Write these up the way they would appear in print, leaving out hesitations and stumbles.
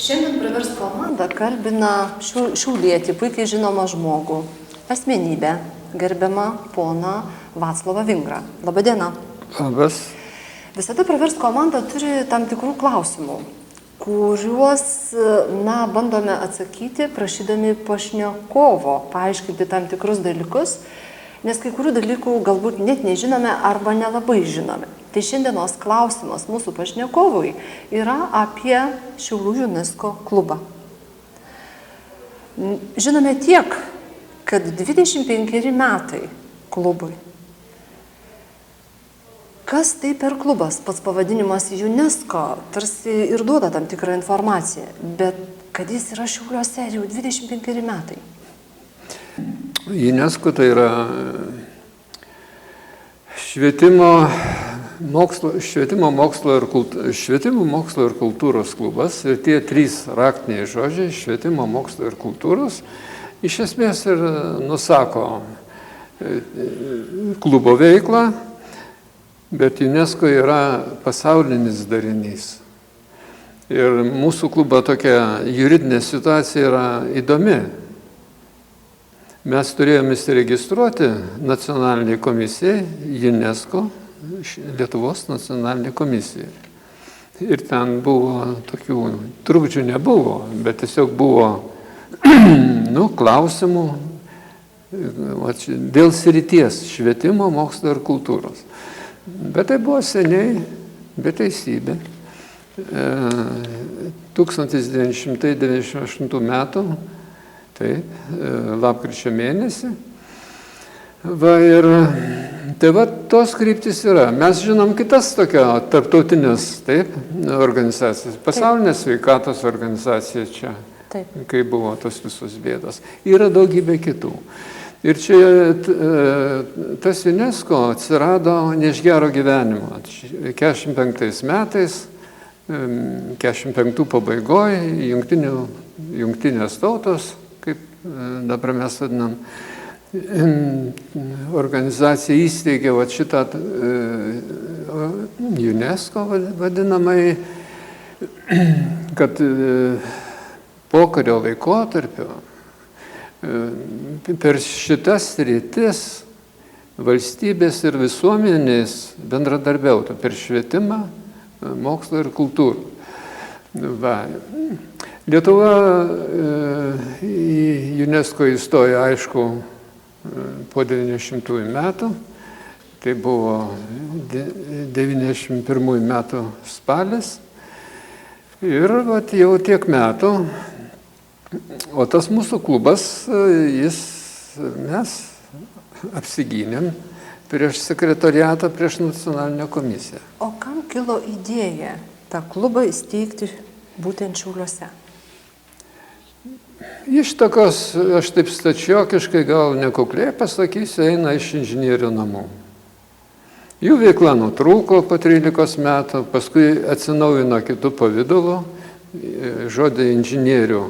Šiandien Praversk komanda kalbina šiaulietį, puikiai žinomą žmogų, asmenybę, gerbiamą poną Vaclovą Vingrą. Labadiena. Labas. Visada Praversk komanda turi tam tikrų klausimų, kuriuos bandome atsakyti, prašydami pašnekovo paaiškinti tam tikrus dalykus, nes kai kurių dalykų galbūt net nežinome arba nelabai žinome. Tai šiandienos klausimas mūsų pašnekovui yra apie Šiaulių UNESCO klubą. Žinome tiek, kad 25 metai klubui. Kas tai per klubas? Pats pavadinimas UNESCO tarsi ir duoda tam tikrą informaciją, bet kad jis yra Šiauliuose jau 25 metai. UNESCO tai yra švietimo, mokslo ir kultūros klubas. Ir tie trys raktiniai žodžiai - švietimo, mokslo ir kultūros - iš esmės ir nusako klubo veiklą, bet UNESCO yra pasaulinis darinys. Ir mūsų klubo tokia juridinė situacija yra įdomi. Mes turėjome įsiregistruoti nacionaliniai komisijai, UNESCO, Lietuvos nacionalinė komisija. Ir ten buvo tokių trukdžių nebuvo, bet tiesiog buvo klausimų dėl srities švietimo, mokslo ir kultūros. Bet tai buvo seniai, be teisybė. 1998 metų, taip, lapkričio mėnesį. Tos kryptis yra. Mes žinom kitas tokio tarptautinės, taip, organizacijas. Pasaulinė sveikatos organizacija čia, taip, kai buvo tos visos bėdos. Yra daugybė kitų. Ir čia tas UNESCO atsirado ne iš gero gyvenimo. 45 metais, 45 pabaigoje, jungtinės tautos, kaip dabar mes vadinam, organizacija įsteigė šitą UNESCO vadinamai, kad pokario laikotarpio per šitas sritis valstybės ir visuomenės bendradarbiautų per švietimą, mokslą ir kultūrą. Lietuva į UNESCO įstojo, aišku, po 90 metų, tai buvo 91 metų spalis. Ir jau tiek metų, o tas mūsų klubas, mes apsigynėm prieš sekretoriatą, prieš nacionalinę komisiją. O kam kilo idėja tą klubą įsteigti būtent Šiauliuose? Iš tokios, aš taip stačiokiškai, gal nekukliai pasakysiu, eina iš inžinierių namų. Jų veikla nutrūko po 13 metų, paskui atsinaujino kitų pavydalų, žodį inžinierių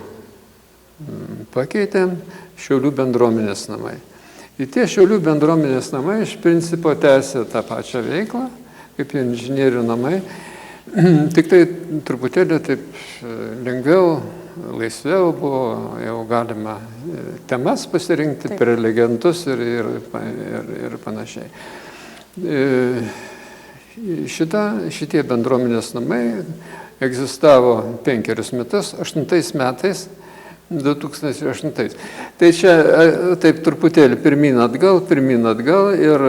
pakeitėm, Šiaulių bendruomenės namai. Ir tie Šiaulių bendruomenės namai iš principo tęsė tą pačią veiklą, kaip inžinierių namai, tik tai truputėlį taip lengviau, laisviau buvo, jau galima temas pasirinkti, prelegentus ir panašiai. Šitie bendruomenės namai egzistavo 5 metus, 8 metais, 2008. Tai čia taip truputėlį pirmyn atgal ir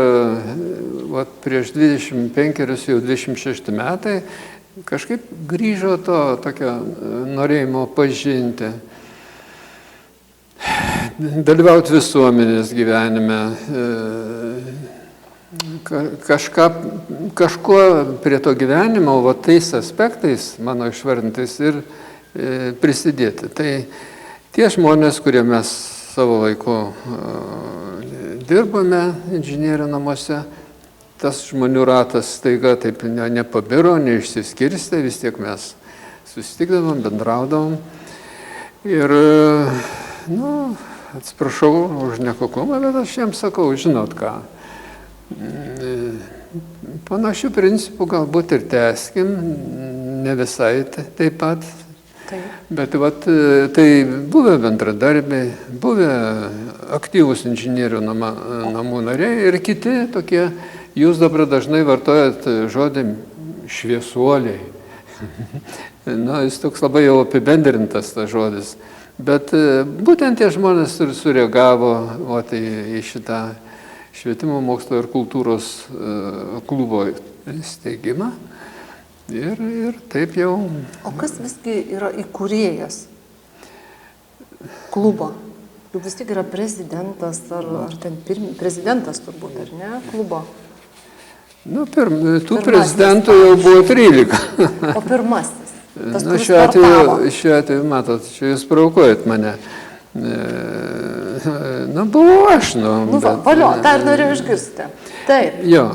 prieš 25, jau 26 metai kažkaip grįžo to tokio norėjimo pažinti, dalyvauti visuomenės gyvenime, kažkuo prie to gyvenimo, tais aspektais, mano išvardintais, ir prisidėti. Tai tie žmonės, kurie mes savo laiku dirbame inžinierių namuose, tas žmonių ratas staiga taip nepabiro, neišsiskirstė, vis tiek mes susitikdavom, bendraudavom. Ir, atsiprašau už nekuklumą, bet aš jiems sakau, žinot ką, panašių principų galbūt ir tęskim, ne visai taip pat, Bet vat, tai buvę bendradarbiai, buvę aktyvūs inžinierių namų nariai ir kiti tokie, jūs dabar dažnai vartojat žodį šviesuoliai. Na, jis toks labai jau apibendrintas tas žodis. Bet būtent tie žmonės ir sureagavo į šitą švietimo, mokslo ir kultūros klubo steigimą. Ir taip jau. O kas visgi yra įkūrėjas klubo? Juk vis tik yra prezidentas, ar ten prezidentas turbūt, ar ne, klubo? Nu, tų prezidentų jau buvo 13. O pirmasis? Tas, nu, šiuo atveju, matot, čia jūs provokuojat mane. Nu, buvo aš, valio, tą ir norėjau išgirsti. Taip. Jo.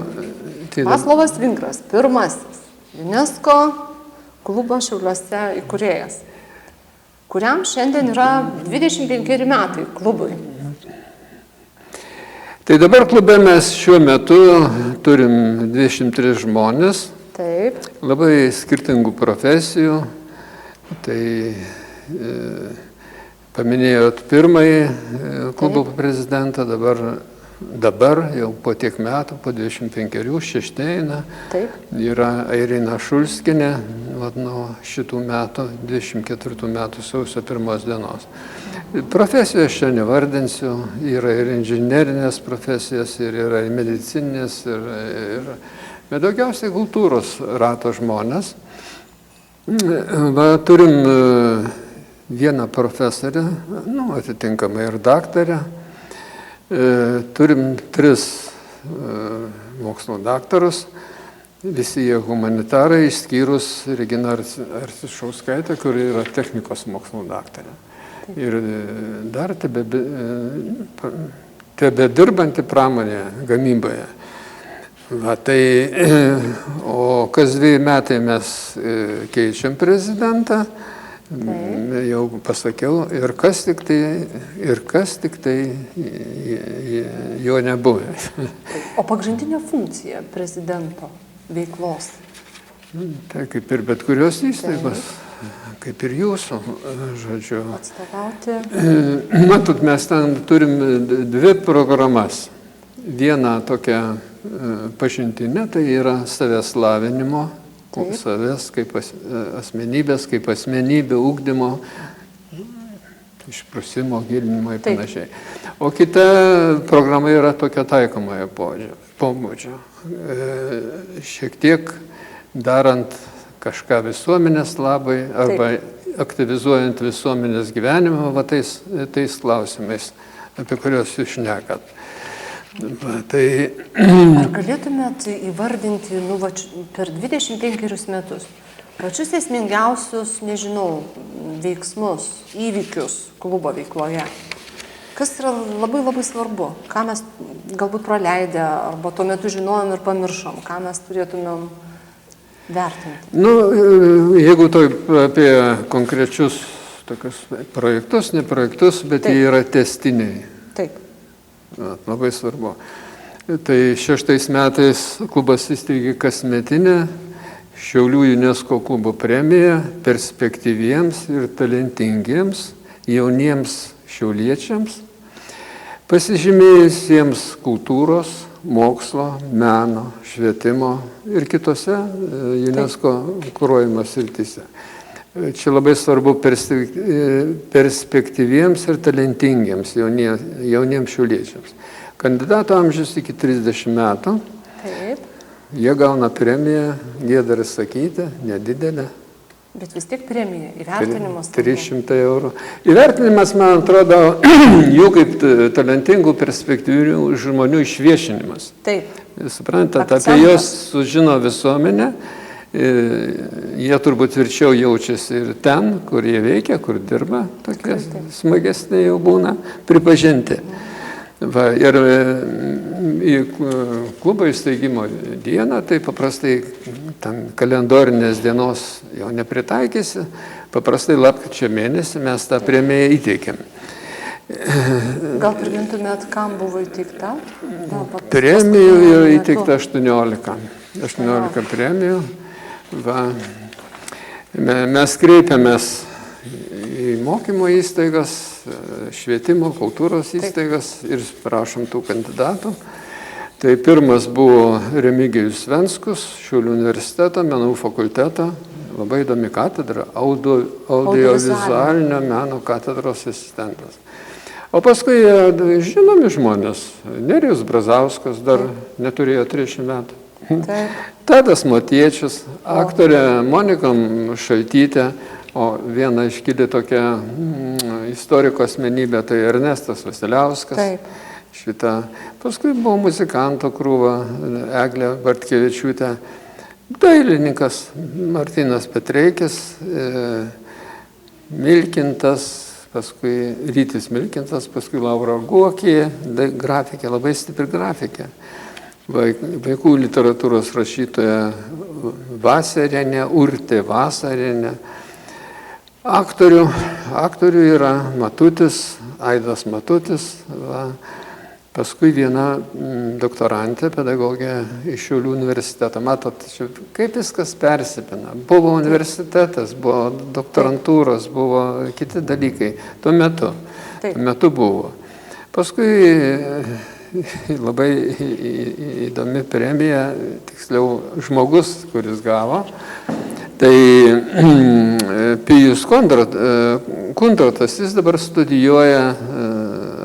Vaclovas Vinkras, pirmasis UNESCO klubo Šiauliuose įkūrėjas, kuriam šiandien yra 25 metai klubui. Tai dabar klube mes šiuo metu turim 23 žmonės. Taip. Labai skirtingų profesijų. Tai paminėjot pirmąjį klubo prezidentą, dabar jau po tiek metų, po 25, šešteina, yra Irina Šulskinė, nuo šitų metų, 24 metų sausio 1 dienos. Profesijos čia nevardinsiu, yra ir inžinerinės profesijas, ir yra ir medicininės, bet daugiausiai kultūros rato žmonės. Turim vieną profesorę, atitinkamai ir daktarę. Turim 3 mokslo daktarus, visi jie humanitarai, išskyrus Regina Arcišauskaitė, kuri yra technikos mokslo daktarė. Ir dar tebedirbanti pramonėje, gamyboje. O kas 2 metai mes keičiam prezidentą, jau pasakiau, ir kas tik tai jo nebuvė. O pagrindinė funkcija prezidento veiklos? Tai kaip ir bet kurios įstaigos, kaip ir jūsų, žodžiu. Atstovauti. Matot, mes ten turim 2 programas. Viena tokia pažintinė, tai yra savęs lavinimo, savęs kaip asmenybės, kaip asmenybė, ugdymo, išprusimo, gilinimo ir panašiai. O kita programa yra tokia taikomojo pobūdžio. Šiek tiek darant kažką visuomenės labai arba aktyvizuojant visuomenės gyvenimą tais klausimais, apie kuriuos jūs šnekat. Ar galėtumėt įvardinti per 25 metus pačius esmingiausius, veiksmus, įvykius klubo veikloje? Kas yra labai labai svarbu? Ką mes galbūt praleidę, arba tuo metu žinojom ir pamiršom? Ką mes turėtumėm vertinti? Jeigu apie konkrečius tokius projektus, ne projektus, bet jie yra tęstiniai. Taip. Labai svarbu. Tai 6 metais klubas įsteigė kasmetinę Šiaulių UNESCO klubo premiją perspektyviems ir talentingiems jauniems šiauliečiams, pasižymėjusiems kultūros, mokslo, meno, švietimo ir kitose UNESCO kuruojimo srityse. Čia labai svarbu perspektyviems ir talentingiems jauniems šiauliečiams. Kandidato amžius iki 30 metų. Taip. Jie gauna premiją, gėda sakyti, nedidelę. Bet vis tiek premija, įvertinimas. 300 eurų. Įvertinimas, man atrodo, jų kaip talentingų perspektyvių žmonių išviešinimas. Taip. Suprantat, apie juos sužino visuomenė. Jie turbūt tvirčiau jaučiasi ir ten, kur jie veikia, kur dirba, tokie smagesni jau būna pripažinti. Ir į klubo įsteigimo dieną, tai paprastai ten kalendorinės dienos jau nepritaikysi, paprastai lapkričio mėnesį mes tą premiją įteikėm. Gal primintumėt, kam buvo įteikta? Premijų yra įteikta 18 premijų. Mes kreipiamės į mokymo įstaigas, švietimo, kultūros įstaigas ir prašom tų kandidatų. Tai pirmas buvo Remigijus Venskus, Šiaulių universiteto, menų fakulteto, labai įdomi katedra, audiovizualinio meno katedros asistentas. O paskui žinomi žmonės, Nerijus Brazauskas dar neturėjo 30 metų. Tadas Motiečius, aktorė Monika Šaltytė, o viena iškili tokia istoriko asmenybė, tai Ernestas Vasiliauskas. Paskui buvo muzikanto krūva, Eglė Bartkevičiūtė, dailininkas Martynas Petreikis, Milkintas, paskui Rytis Milkintas, paskui Laura Guokė, grafikė, labai stipri grafikė. Vaikų literatūros rašytoja Vasarienė, Urtė Vasarienė. Aktorių yra Matutis, Aidas Matutis. Paskui viena doktorantė, pedagogė iš Šiaulių universiteto. Matot, kaip viskas persipina. Buvo universitetas, buvo doktorantūros, buvo kiti dalykai. Tuo metu buvo. Paskui labai įdomi premija, tiksliau žmogus, kuris gavo. Tai Pijus Kundratas, jis dabar studijuoja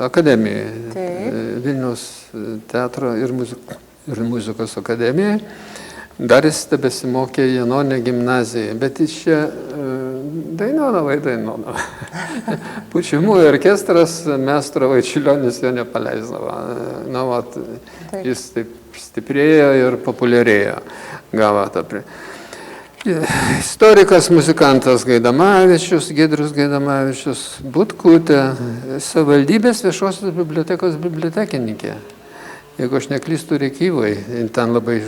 akademijoje. Vilniaus teatro ir muzikos akademijoje. Dar jis tebesimokė Janonė gimnazijoje, bet jis čia dainuodavo. Pučiamųjų orkestras, Mestro Vaičiulionis jo nepaleisdavo. Jis taip stiprėjo ir populiarėjo. Gavo tą Istorikas, muzikantas Gaidamavičius, Giedrius Gaidamavičius, Butkutė, savivaldybės viešosios bibliotekos bibliotekininkė. Jeigu aš neklystu, Rėkyvai, ten labai...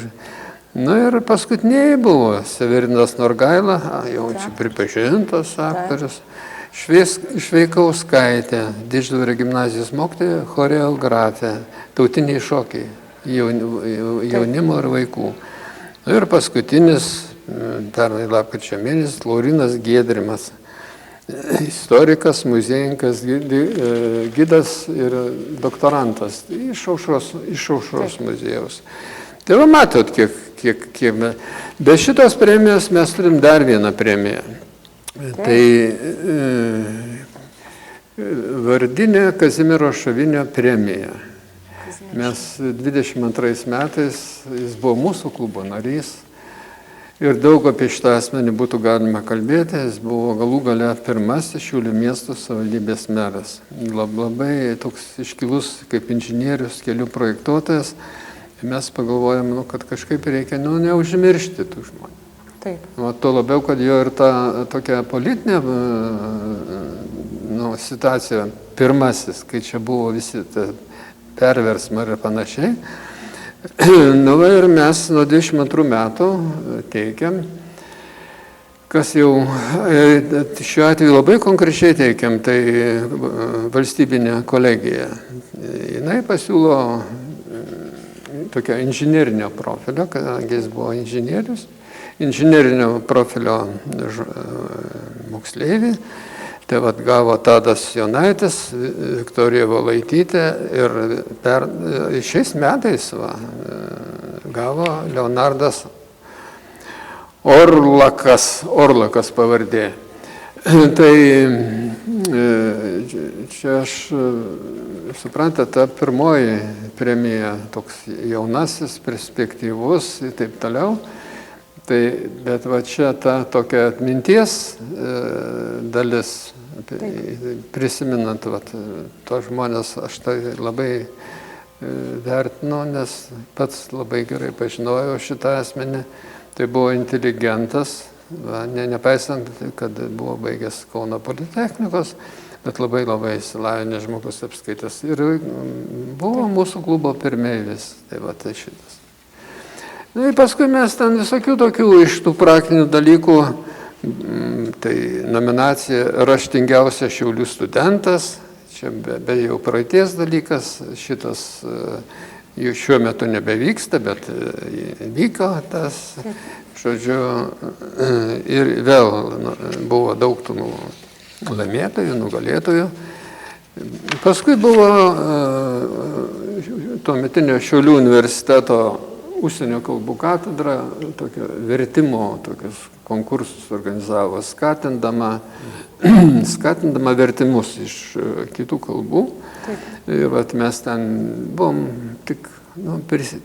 Ir paskutiniai buvo Severinas Norgaila, jau čia pripažintas aktorius, Šveikauskaitė, Didždvario gimnazijos mokytoja, choreografė, tautiniai šokiai, jaunimo ir vaikų. Ir paskutinis, pernai lapkričio mėnesį, Laurinas Giedrimas, istorikas, muziejininkas, gidas ir doktorantas iš Aušros muziejaus. Tai va matot, kiek be šitos premijos mes turim dar vieną premiją. Tai vardinė Kazimiero Šavinio premija. Mes 22 metais, jis buvo mūsų klubo narys. Ir daug apie šitą asmenį būtų galima kalbėti. Jis buvo galų gale pirmasis Šiaulių miesto savivaldybės meras. Labai toks iškilus kaip inžinierius, kelių projektuotojas. Mes pagalvojame, kad kažkaip reikia neužmiršti tų žmonių. Taip. Tuo labiau, kad jo ir ta tokia politinė situacija, pirmasis, kai čia buvo visi perversmai ir panašiai. Ir mes nuo 22 metų teikiam, kas jau šiuo atveju labai konkrečiai teikiam, tai valstybinė kolegija. Jinai pasiūlo tokio inžinerinio profilio, kadangi jis buvo inžinierius, inžinerinio profilio moksleivį. Tai gavo Tadas Jonaitis, Viktorija Valaitytė ir šiais metais gavo Leonardas Orlakas pavardė. Tai čia aš, suprantate, ta pirmoji premija, toks jaunasis, perspektyvus ir taip toliau. Tai, bet va čia ta tokia atminties dalis, prisiminant to žmonės, aš tai labai vertinu, nes pats labai gerai pažinojau šitą asmenį. Tai buvo inteligentas, nepaisant, kad buvo baigęs Kauno politechnikos, bet labai išsilavinęs žmogus apskaitęs. Ir buvo mūsų klubo pirmeivis, tai šitas. Ir paskui mes ten visokių tokių iš tų praktinių dalykų, tai nominacija raštingiausia Šiaulių studentas, čia be jau praeities dalykas, šitas jau šiuo metu nebevyksta, bet vyko tas, žodžiu, ir vėl buvo daug tų laimėtojų, nugalėtojų. Paskui buvo tuometinio Šiaulių universiteto užsienio kalbų katedra, tokio vertimo, tokius konkursus organizavo, skatindama vertimus iš kitų kalbų. Ir vat mes ten buvom tik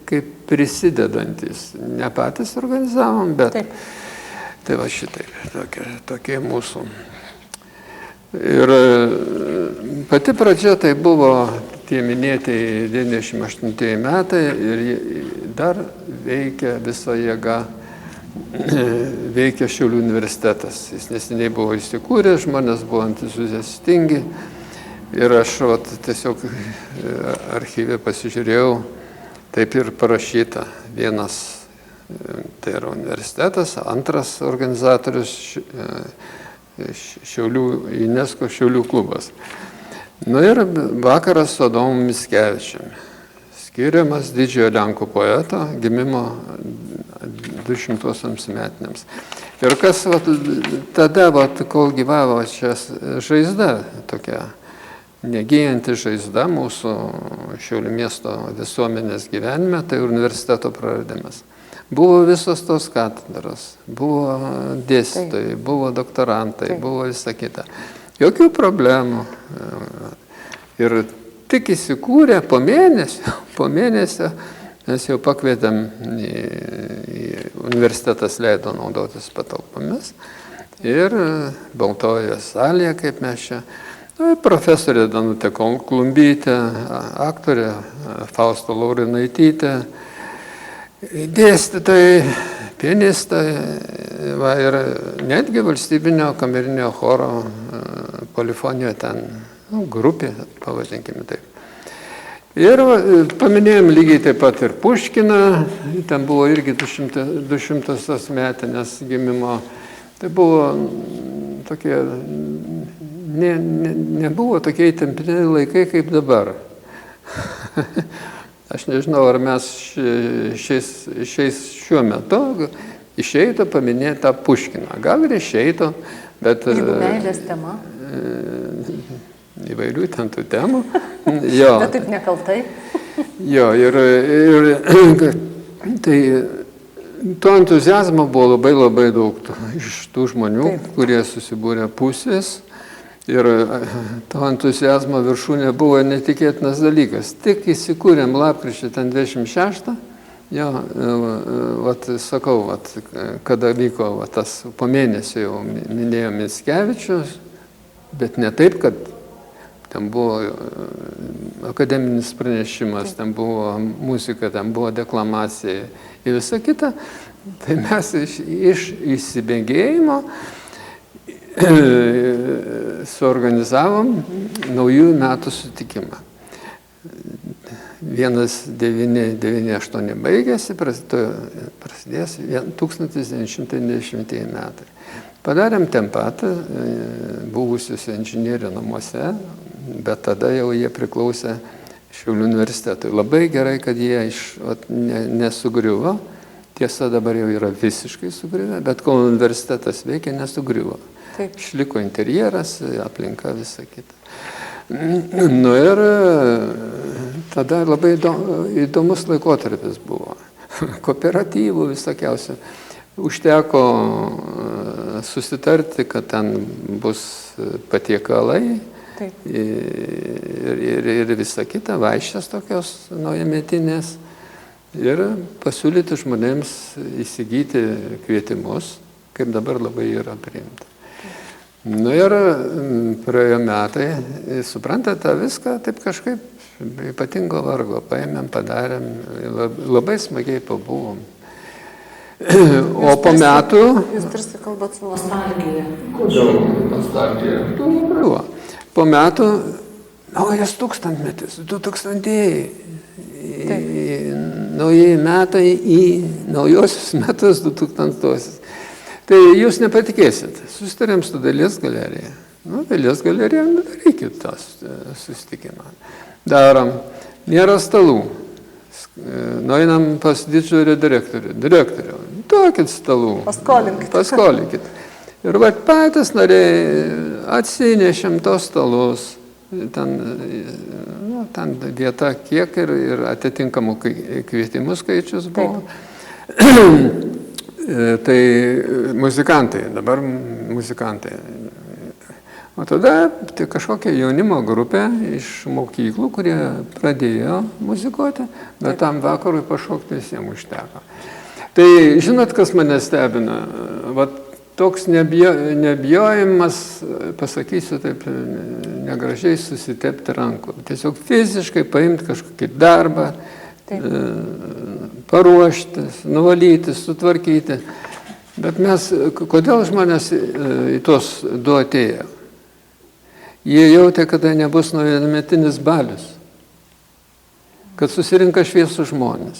kaip prisidedantis, ne patys organizavom, bet tai va šitaip, tokie mūsų. Ir pati pradžia tai buvo tie minėti 98 metai ir dar veikia visa jėga, veikia Šiaulių universitetas. Jis neseniai buvo įsikūręs, žmonės buvo entuziastingi ir aš tiesiog archyve pasižiūrėjau, taip ir parašyta. Vienas tai yra universitetas, antras organizatorius Šiaulių UNESCO Šiaulių klubas. Ir vakaras su Adomu Mickevičiumi, skiriamas didžiojo Lenkų poeto gimimo 200 metinėms. Ir kas tada, kol gyvavo čia žaizda, tokia negyjanti žaizda mūsų Šiaulių miesto visuomenės gyvenime, tai universiteto praradimas. Buvo visos tos katedros, buvo dėstytojai, buvo doktorantai, buvo visa kita. Jokių problemų. Ir tik įsikūrė po mėnesio, mes jau pakvietėm į universitetas leido naudotis patalpomis. Ir Baltojoje salėje, kaip mes čia, profesorė Danutė Klumbytė, aktorė Fausta Laurinaitytė, dėstytojai, pianistai ir netgi valstybinio kamerinio choro polifonijoje ten grupė, pavadinkime taip. Ir paminėjom lygiai taip pat ir Puškiną, ten buvo irgi 200 metinės gimimo. Tai buvo tokie, nebuvo tokie įtempti laikai kaip dabar. Aš nežinau, ar mes šiuo metu išeitų paminėti tą Puškiną. Gal ir išeitų, bet... Jeigu meilės tema. Įvairių ten tų temų. Jo. Bet taip nekaltai. Jo, ir tai to entuziazmo buvo labai daug iš tų žmonių, kurie susibūrė pusės. Ir to entuziazmo viršūnė buvo netikėtinas dalykas. Tik įsikūrėm lapkričio 26, jo, sakau, kada vyko tas po mėnesio jau minėjo Mickevičius, bet ne taip, kad ten buvo akademinis pranešimas, ten buvo muzika, ten buvo deklamacija ir visa kita. Tai mes iš įsibėgėjimo suorganizavom naujųjų metų sutikimą. 1998 baigėsi, prasidės 1990 metai. Padarėm ten pat buvusiuose inžinierių namuose, bet tada jau jie priklausė Šiaulių universitetui. Labai gerai, kad jie nesugriuvo. Tiesa, dabar jau yra visiškai sugriuvę, bet kol universitetas veikia, nesugriuvo. Išliko interjeras, aplinka, visa kita. Ir tada labai įdomus laikotarpis buvo. Kooperatyvų visokiausių. Užteko susitarti, kad ten bus patiekalai ir visa kita, vaišės tokios naujametinės. Ir pasiūlyti žmonėms įsigyti kvietimus, kaip dabar labai yra priimta. Ir praėjo metai, suprantate, viską taip kažkaip ypatingo vargo paėmėm, padarėm, labai smagiai pabuvom. O po metų... Jūs tarsi kalbat su nostalgija. Kodėl nostalgija? Po metų naujas tūkstantmetis, 2000-ieji. Naujieji metai į naujosius metus 2000-osius. Tai jūs nepatikėsit, susitarėm su Dailės galerija. Dailės galerija, darykit tą susitikimą. Darom, nėra stalų. Nueinam pas didžiulį direktorių. Duokit stalų. Paskolinkit. Ir patys nariai atsinešėm tos stalus, ten vieta kiek ir atitinkamų kvietimų skaičius buvo. Tai muzikantai, dabar muzikantai. O tada tai kažkokia jaunimo grupė iš mokyklų, kurie pradėjo muzikuoti, bet tam vakarui pašokti visiems užteko. Tai žinot, kas mane stebina? Vat toks nebijojimas, pasakysiu taip negražiai, susitepti rankų. Tiesiog fiziškai paimti kažkokį darbą, paruošti, nuvalyti, sutvarkyti. Bet mes, kodėl žmonės į tos du atėjo? Jie jautė, kad tai nebus naujammetinis balius, kad susirinka šviesų žmonės.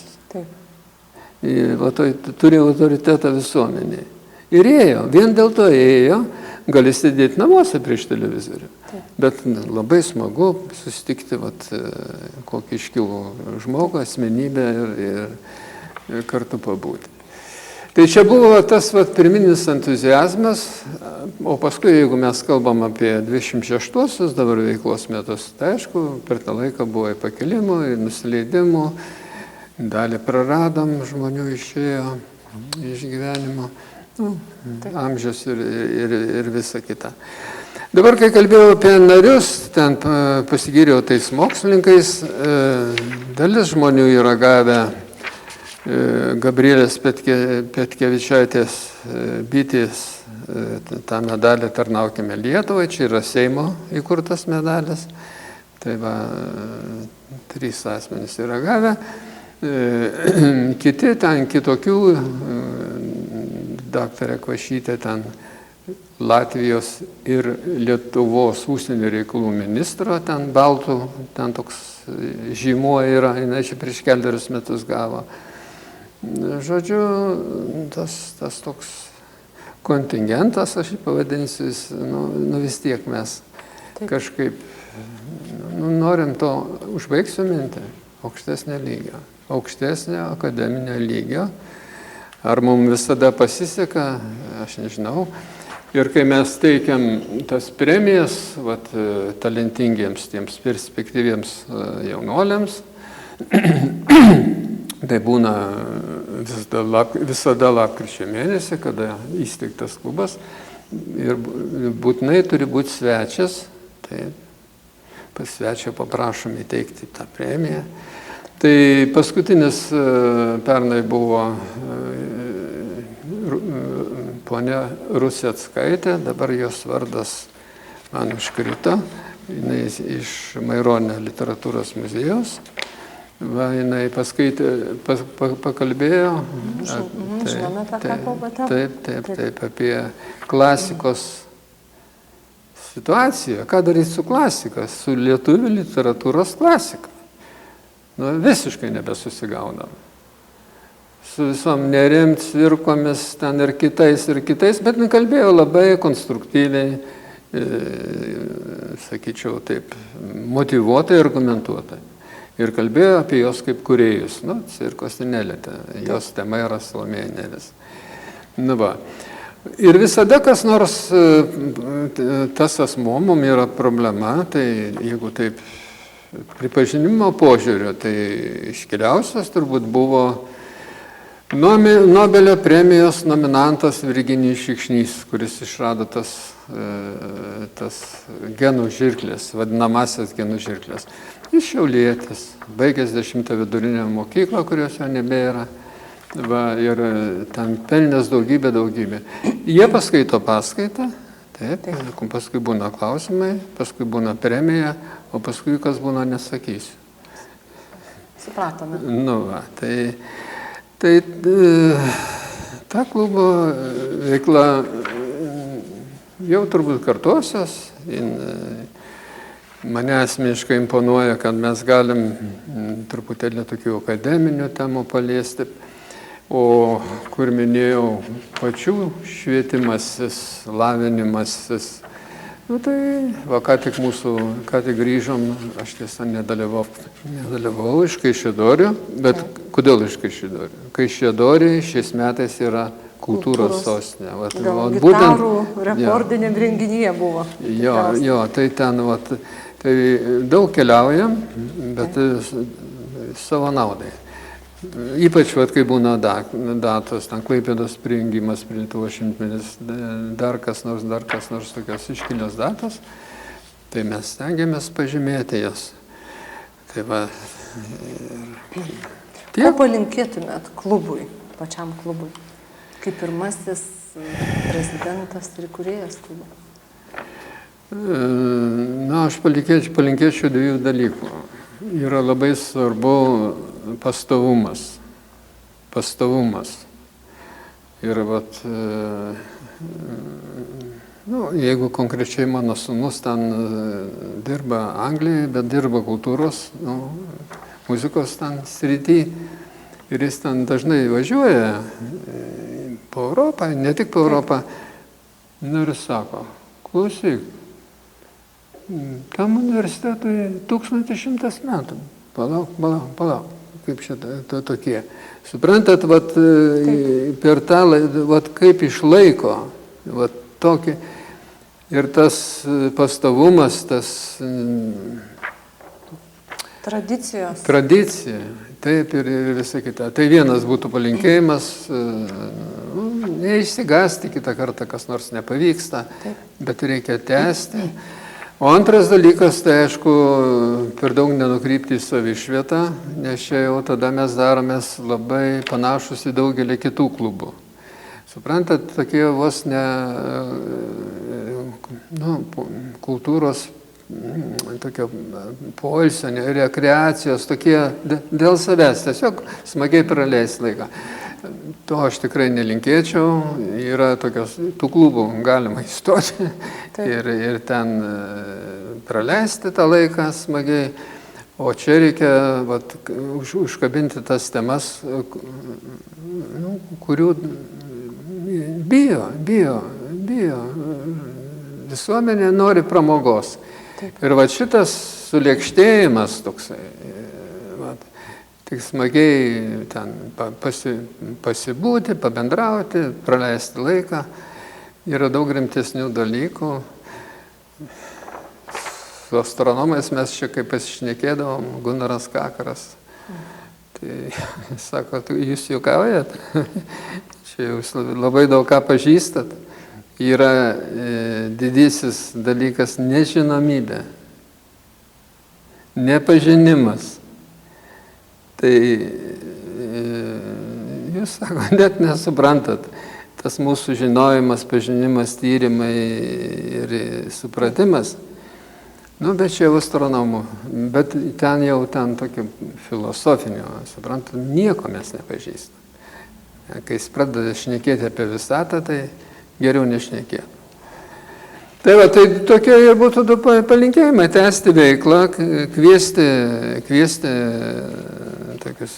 Turi autoritetą visuomenėje. Ir ėjo, vien dėl to ėjo, gali sėdėti namuose prieš televizorių. Bet labai smagu susitikti kokį iškilų žmogų, asmenybę ir kartu pabūti. Tai čia buvo tas pirminis entuziazmas, o paskui, jeigu mes kalbam apie 26-osius dabar veiklos metus, tai aišku, per tą laiką buvo ir pakilimų, ir nusileidimų, dalį praradom, žmonių išėjo iš gyvenimo, amžius ir visa kita. Dabar, kai kalbėjau apie narius, ten pasigyriau tais mokslininkais, dalis žmonių yra gavę Gabrielės Petkevičaitės Bitės tą medalį Tarnaukime Lietuvai, čia yra Seimo įkurtas medalis, tai 3 asmenys yra gavę, kiti ten kitokių, daktarė Kvašytė ten Latvijos ir Lietuvos užsienio reikalų ministro, ten baltų, ten toks žymuo yra, jinai čia prieš 4 metus gavo. Žodžiu, tas toks kontingentas, aš jį pavadinsiu, vis tiek mes kažkaip norim to, užbaigsiu mintį, aukštesnio lygio, aukštesnio akademinio lygio. Ar mums visada pasiseka, aš nežinau. Ir kai mes teikiam tas premijas talentingiems, tiems perspektyviems jaunuoliams, tai būna visada lapkričio mėnesį, kada įsteigtas klubas ir būtinai turi būti svečias, tai pas svečią paprašom įteikti tą premiją. Tai paskutinis pernai buvo ponia Rusieckaitė, dabar jos vardas man užkrito, jinai iš Maironio literatūros muziejaus. Jinai paskaitė, pakalbėjo apie klasikos situaciją. Ką daryti su klasika, su lietuvių literatūros klasika? Visiškai nebesusigaunam. Su visom Nerim, Cvirkomis, ten ir kitais, bet kalbėjo labai konstruktyviai, sakyčiau taip, motyvuotai, argumentuotai. Ir kalbėjo apie jos kaip kūrėjus. Cvirkos nelietė, jos tema yra Salomėja Nėris. Ir visada kas nors, tas asmuo, mums yra problema, tai jeigu taip pripažinimo požiūrio, tai iškiliausias turbūt buvo Nobelio premijos nominantas Virginijus Šikšnys, kuris išrado tas genų žirklės, vadinamasias genų žirklės. Jis šiaulietis, baigęs 10 vidurinę mokyklą, kurios jo nebėra, ir ten pelnęs daugybė. Jie paskaito paskaitą, taip, paskui būna klausimai, paskui būna premija, o paskui kas būna nesakysiu. Supratome. Tai ta klubo veikla jau turbūt kartosios. Mane asmeniškai imponuoja, kad mes galim truputėlį tokių akademinių temų paliesti. O kur minėjau pačių švietimasis, lavinimasis, tai ką tik grįžom, aš tiesa nedalyvau iš Kaišiadorių, bet kodėl iš Kaišiadorių? Kaišiadoriai šiais metais yra kultūros sostinė. Gal gitarų rekordiniam renginyje buvo. Jo, tai ten, tai daug keliaujam, bet savo naudai. Ypač, kai būna datos, ten Klaipėdos prijungimas prie Lietuvos šimtmetis, dar kas nors tokios iškilios datos, tai mes stengiamės pažymėti jas. Tai va. Ko palinkėtumėt klubui, pačiam klubui, kaip pirmasis prezidentas ir įkūrėjas klubo? Na, aš palinkėčiau dviejų dalykų. Yra labai svarbu pastovumas. Ir jeigu konkrečiai mano sūnus ten dirba Anglijoje, bet dirba kultūros, muzikos ten srity, ir jis ten dažnai važiuoja po Europą, ne tik po Europą, ir sako, klausyk, tam universitetui 1100 metų. Palauk. Kaip šitą tokie. Suprantat, per tą, kaip išlaiko, tokį. Ir tas pastovumas, tas... Tradicija. Taip ir visa kita. Tai vienas būtų palinkėjimas, neišsigąsti kitą kartą, kas nors nepavyksta, bet reikia tęsti. O antras dalykas, tai aišku, per daug nenukrypti į savišvietą, nes čia jau tada mes daromės labai panašus į daugelį kitų klubų. Suprantat, tokie vos ne kultūros, tokio poilsio, rekreacijos, tokie dėl savęs, tiesiog smagiai praleisti laiką. To aš tikrai nelinkėčiau, yra tų klubų galima įstoti ir ten praleisti tą laiką smagiai, o čia reikia užkabinti tas temas, kurių bijo, visuomenė nori pramogos. Ir šitas sulėkštėjimas toksai, tik smagiai ten pasibūti, pabendrauti, praleisti laiką. Yra daug rimtesnių dalykų. Su astronomais mes čia kaip pasišnekėdavom, Gunaras Kakaras. Tai sako, jūs juokaujat? Čia jūs labai daug ką pažįstat. Yra didysis dalykas nežinomybė, nepažinimas. Tai jūs, sako, net nesuprantat, tas mūsų žinojimas, pažinimas, tyrimai ir supratimas, bet čia jau astronomų, bet ten jau tokio filosofinio, suprantat, nieko mes nepažįstam. Kai jis pradeda šnekėti apie visatą, tai geriau nešnekėti. Tai tokie ir būtų du palinkėjimai, tęsti veiklą, kviesti tokius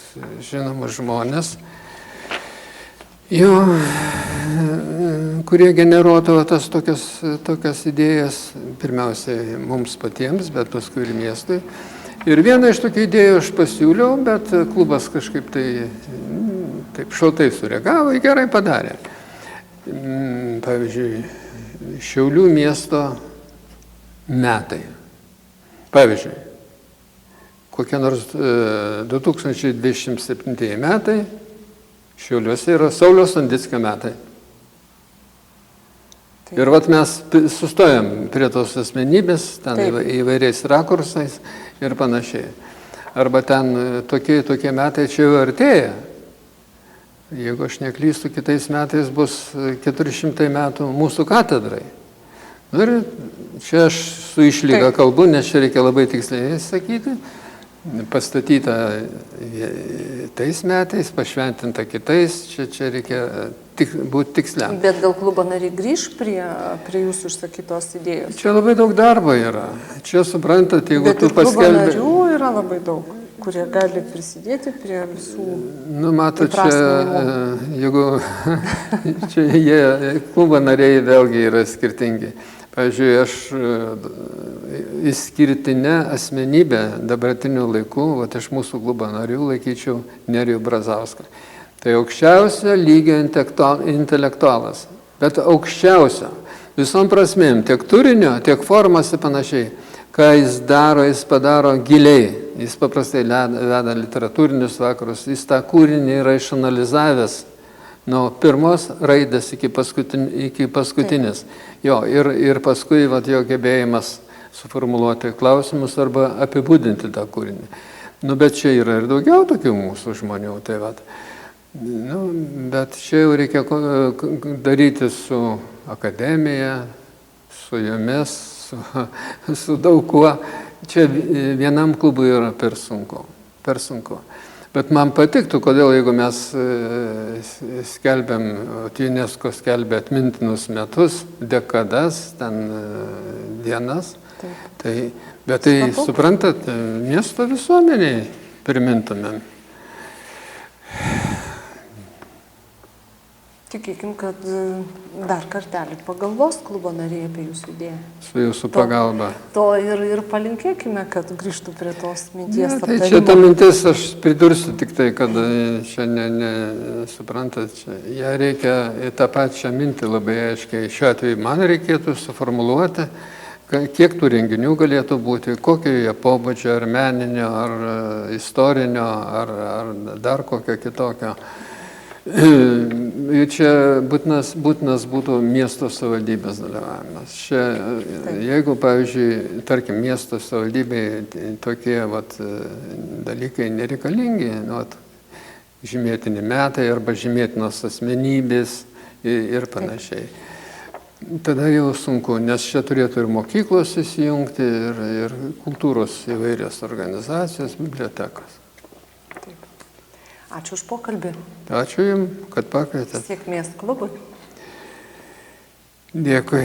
žinomus žmonės, kurie generuotų tas tokias idėjas, pirmiausiai mums patiems, bet paskui ir miestui. Ir vieną iš tokių idėjų aš pasiūliau, bet klubas kažkaip taip šaltai sureagavo, gerai padarė. Pavyzdžiui, Šiaulių miesto metai. Pavyzdžiui, kokie nors 2027 metai Šiauliuose yra Sauliaus Sondickio metai. Ir mes sustojam prie tos asmenybės, ten įvairiais rakursais ir panašiai. Arba ten tokie metai čia jau artėja. Jeigu aš neklystu, kitais metais bus 400 metų mūsų katedrai. Ir čia aš su išlyga kalbu, nes čia reikia labai tiksliai sakyti. Pastatyta tais metais, pašventinta kitais, čia reikia būti tiksliam. Bet gal klubo nariai grįž prie jūsų išsakytos idėjos? Čia labai daug darbo yra. Čia suprantat, jeigu tu paskelbė... Bet klubo narių yra labai daug, kurie gali prisidėti prie visų... Matot, jeigu čia klubo nariai vėlgi yra skirtingi. Pavyzdžiui, aš išskirtinę asmenybę dabartinių laikų, iš mūsų klubo narių laikyčiau Nerijų Brazauską. Tai aukščiausio lygio intelektualas. Bet aukščiausio. Visom prasmėm, tiek turinio, tiek formos ir panašiai. Ką jis daro, jis padaro giliai. Jis paprastai veda literatūrinius vakarus. Jis tą kūrinį yra išanalizavęs nuo pirmos raidės iki paskutinės. Jo, ir paskui jo gebėjimas suformuluoti klausimus arba apibūdinti tą kūrinį. Bet čia yra ir daugiau tokių mūsų žmonių. Tai bet čia jau reikia daryti su akademija, su jomis, su daug kuo. Čia vienam klubui yra per sunku. Bet man patiktų, kodėl jeigu mes skelbiam, UNESCO skelbia atmintinus metus, dekadas, ten dienas, bet tai suprantat, miesto visuomeniai primintumėm. Tikikim, kad dar kartelį pagalvos klubo nariai apie jūsų idėją. Su jūsų pagalba. To ir palinkėkime, kad grįžtų prie tos minties aptarimo. Tai čia ta mintis, aš pridursiu tik tai, kad čia suprantat, ją reikia į tą pačią mintį labai aiškiai. Šiuo atveju man reikėtų suformuluoti, kiek tų renginių galėtų būti, kokio jie pobūdžio, ar meninio, ar istorinio, ar dar kokio kitokio. Čia būtinas būtų miesto savivaldybės dalyvavimas. Čia, jeigu, pavyzdžiui, tarkim, miesto savivaldybėje tokie dalykai nereikalingi, žymėtini metai arba žymėtinos asmenybės ir panašiai. Tada jau sunku, nes čia turėtų ir mokyklos įsijungti, ir kultūros įvairios organizacijos, bibliotekos. Ačiū už pokalbį. Ačiū Jums, kad pakvietėte. Sėkmės klubui. Dėkui.